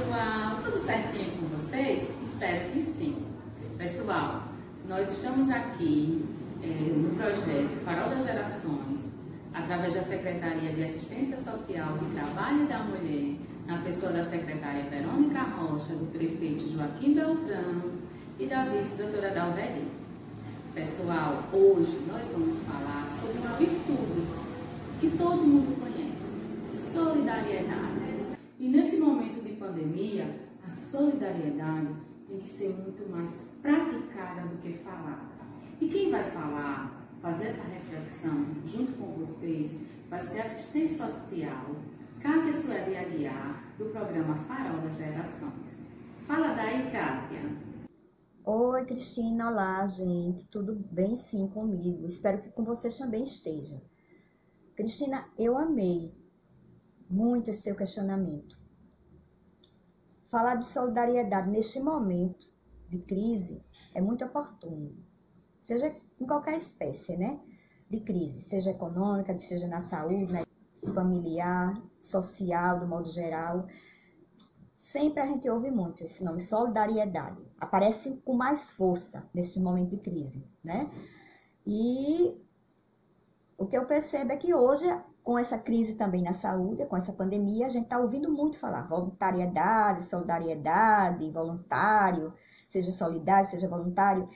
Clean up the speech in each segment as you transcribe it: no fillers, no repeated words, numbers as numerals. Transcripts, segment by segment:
pessoal, tudo certinho com vocês? Espero que sim. Pessoal, nós estamos aqui no projeto Farol das Gerações, através da Secretaria de Assistência Social do Trabalho e da Mulher, na pessoa da secretária Verônica Rocha, do prefeito Joaquim Beltrão e da vice doutora Dalvedite. Pessoal, hoje nós vamos falar sobre uma virtude que todo mundo conhece, solidariedade. E nesse momento de pandemia, a solidariedade tem que ser muito mais praticada do que falada. E quem vai falar, fazer essa reflexão junto com vocês, vai ser a assistente social Kátia Sueli Aguiar, do programa Farol das Gerações. Fala daí, Kátia. Oi, Cristina. Olá, gente. Tudo bem sim comigo? Espero que com vocês também esteja. Cristina, eu amei muito esse seu questionamento. Falar de solidariedade neste momento de crise é muito oportuno. Seja em qualquer espécie, né? De crise, seja econômica, seja na saúde, né? Familiar, social, do modo geral. Sempre a gente ouve muito esse nome, solidariedade. Aparece com mais força neste momento de crise, né? E o que eu percebo é que hoje, com essa crise também na saúde, com essa pandemia, a gente está ouvindo muito falar voluntariedade, solidariedade, voluntário, seja solidário, seja voluntário,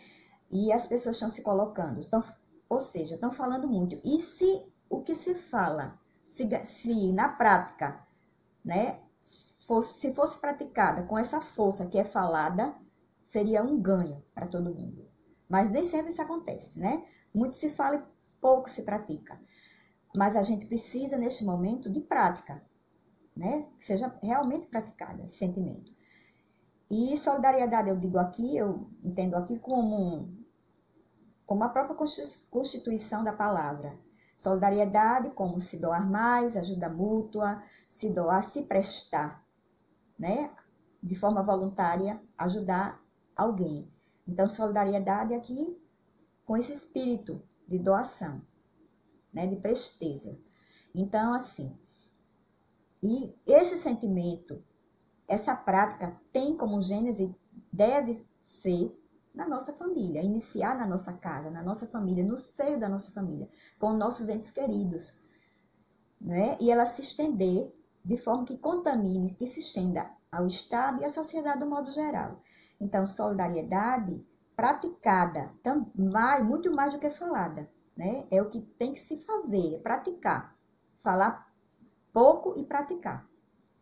e as pessoas estão se colocando, ou seja, estão falando muito. E se o que se fala, se na prática, né, se fosse praticada com essa força que é falada, seria um ganho para todo mundo. Mas nem sempre isso acontece, né? Muito se fala e pouco se pratica. Mas a gente precisa, neste momento, de prática, né? Que seja realmente praticada esse sentimento. E solidariedade, eu digo aqui, eu entendo aqui como a própria constituição da palavra. Solidariedade como se doar mais, ajuda mútua, se doar, se prestar, né? De forma voluntária, ajudar alguém. Então, solidariedade aqui com esse espírito de doação, né, de presteza. Então, assim, e esse sentimento, essa prática tem como gênese, deve ser na nossa família, iniciar na nossa casa, na nossa família, no seio da nossa família, com nossos entes queridos, né? E ela se estender de forma que contamine, que se estenda ao Estado e à sociedade do modo geral. Então, solidariedade praticada, muito mais do que falada, né? É o que tem que se fazer, é praticar. Falar pouco e praticar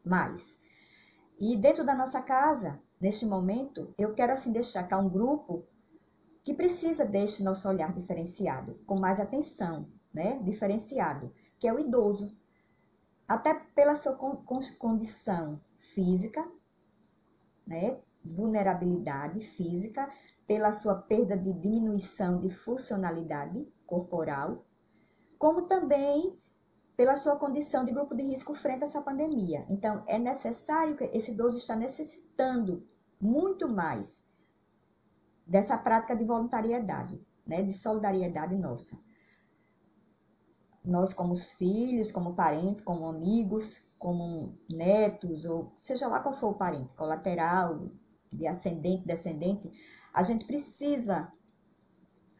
mais. E dentro da nossa casa, neste momento, eu quero assim destacar um grupo que precisa deste nosso olhar diferenciado, com mais atenção, né? Diferenciado, que é o idoso. Até pela sua condição física, né? Vulnerabilidade física, pela sua perda de diminuição de funcionalidade corporal, como também pela sua condição de grupo de risco frente a essa pandemia. Então, é necessário que esse idoso está necessitando muito mais dessa prática de voluntariedade, né, de solidariedade nossa. Nós, como os filhos, como parentes, como amigos, como netos, ou seja lá qual for o parente, colateral, de ascendente, descendente, a gente precisa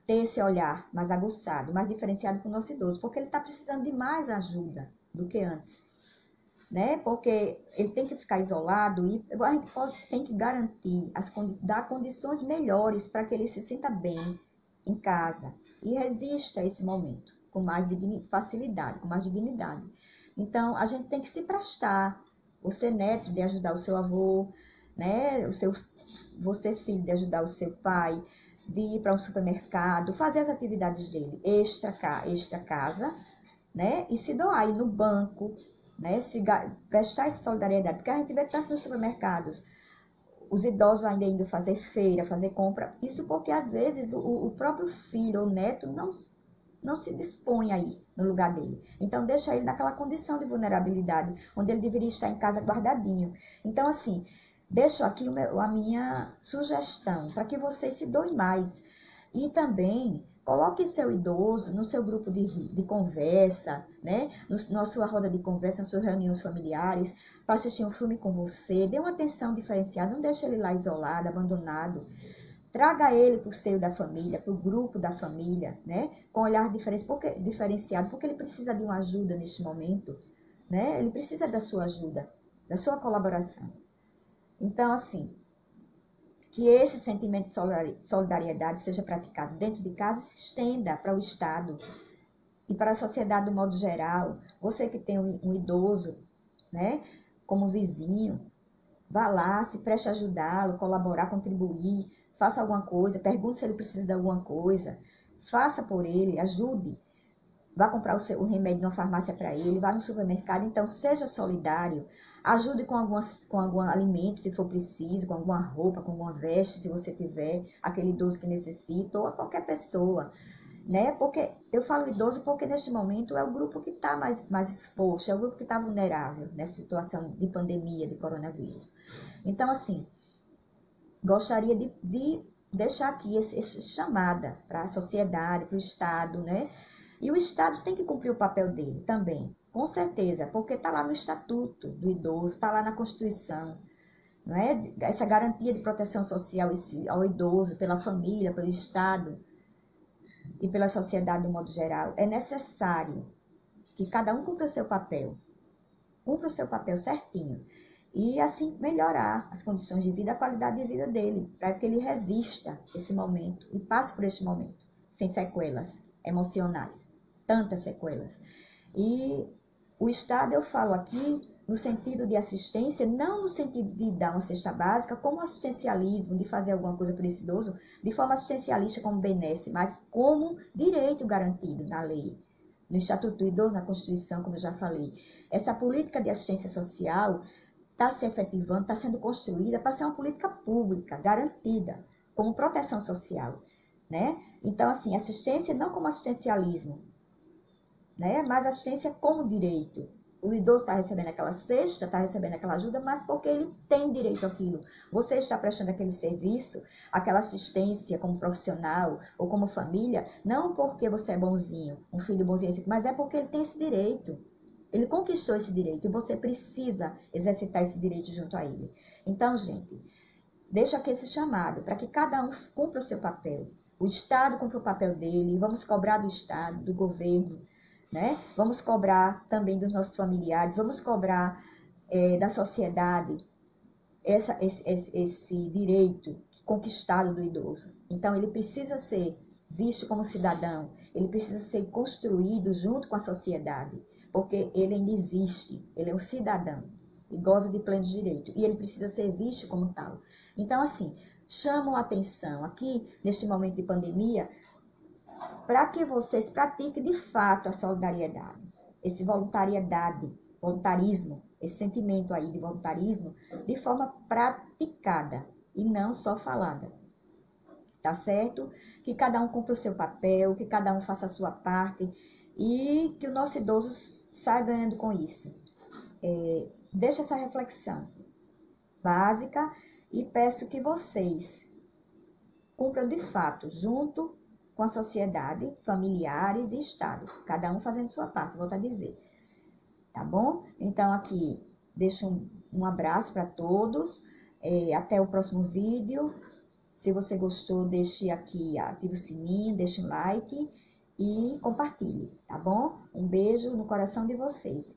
ter esse olhar mais aguçado, mais diferenciado para o nosso idoso, porque ele está precisando de mais ajuda do que antes, né? Porque ele tem que ficar isolado e a gente tem que garantir, dar condições melhores para que ele se sinta bem em casa e resista a esse momento com mais facilidade, com mais dignidade. Então, a gente tem que se prestar, você neto de ajudar o seu avô, né? Você filho de ajudar o seu pai, de ir para um supermercado, fazer as atividades dele, extra casa, né? E se doar, ir no banco, né? Prestar essa solidariedade, porque a gente vê tanto nos supermercados, os idosos ainda indo fazer feira, fazer compra, isso porque às vezes o próprio filho ou neto não se dispõe aí no lugar dele. Então, deixa ele naquela condição de vulnerabilidade, onde ele deveria estar em casa guardadinho. Então, assim, deixo aqui a minha sugestão para que vocês se doem mais. E também Coloque seu idoso no seu grupo de conversa, né? Na sua roda de conversa, nas suas reuniões familiares, para assistir um filme com você. Dê uma atenção diferenciada, não deixe ele lá isolado, abandonado. Traga ele para o seio da família, para o grupo da família, né? Com olhar diferenciado, porque ele precisa de uma ajuda neste momento, né? Ele precisa da sua ajuda, da sua colaboração. Então, assim, que esse sentimento de solidariedade seja praticado dentro de casa e se estenda para o Estado e para a sociedade do modo geral. Você que tem um idoso, né, como vizinho, vá lá, se preste a ajudá-lo, colaborar, contribuir, faça alguma coisa, pergunte se ele precisa de alguma coisa, faça por ele, ajude. Vá comprar o remédio numa farmácia para ele, vá no supermercado. Então, seja solidário, ajude com algum alimento, se for preciso, com alguma roupa, com alguma veste, se você tiver, aquele idoso que necessita, ou a qualquer pessoa, né? Porque eu falo idoso porque neste momento é o grupo que está mais exposto, é o grupo que está vulnerável nessa situação de pandemia, de coronavírus. Então, assim, gostaria de deixar aqui esse chamada para a sociedade, para o Estado, né? E o Estado tem que cumprir o papel dele também, com certeza, porque está lá no Estatuto do Idoso, está lá na Constituição, não é? Essa garantia de proteção social ao idoso, pela família, pelo Estado e pela sociedade do modo geral. É necessário que cada um cumpra o seu papel certinho, e assim melhorar as condições de vida, a qualidade de vida dele, para que ele resista esse momento e passe por este momento, sem sequelas emocionais. Tantas sequelas. E o Estado, eu falo aqui no sentido de assistência, não no sentido de dar uma cesta básica, como assistencialismo, de fazer alguma coisa por esse idoso, de forma assistencialista como benesse, mas como direito garantido na lei, no Estatuto do Idoso, na Constituição, como eu já falei. Essa política de assistência social está se efetivando, está sendo construída para ser uma política pública, garantida, como proteção social, né? Então, assim, assistência não como assistencialismo, né? Mas assistência como direito. O idoso está recebendo aquela cesta, está recebendo aquela ajuda, mas porque ele tem direito àquilo. Você está prestando aquele serviço, aquela assistência como profissional ou como família, não porque você é bonzinho, um filho bonzinho, mas é porque ele tem esse direito. Ele conquistou esse direito e você precisa exercitar esse direito junto a ele. Então, gente, deixo aqui esse chamado para que cada um cumpra o seu papel. O Estado cumpra o papel dele, vamos cobrar do Estado, do governo, né? Vamos cobrar também dos nossos familiares, vamos cobrar da sociedade esse direito conquistado do idoso. Então, ele precisa ser visto como cidadão, ele precisa ser construído junto com a sociedade, porque ele ainda existe, ele é um cidadão e goza de plenos direitos, e ele precisa ser visto como tal. Então, assim, chamam a atenção aqui, neste momento de pandemia, para que vocês pratiquem de fato a solidariedade, esse voluntarismo, esse sentimento aí de voluntarismo, de forma praticada e não só falada. Tá certo? Que cada um cumpra o seu papel, que cada um faça a sua parte e que o nosso idoso saia ganhando com isso. Deixa essa reflexão básica e peço que vocês cumpram de fato, junto com a sociedade, familiares e Estado, cada um fazendo sua parte, volto a dizer. Tá bom? Então, aqui, deixo um abraço para todos, até o próximo vídeo. Se você gostou, deixe aqui, ative o sininho, deixe um like e compartilhe, tá bom? Um beijo no coração de vocês.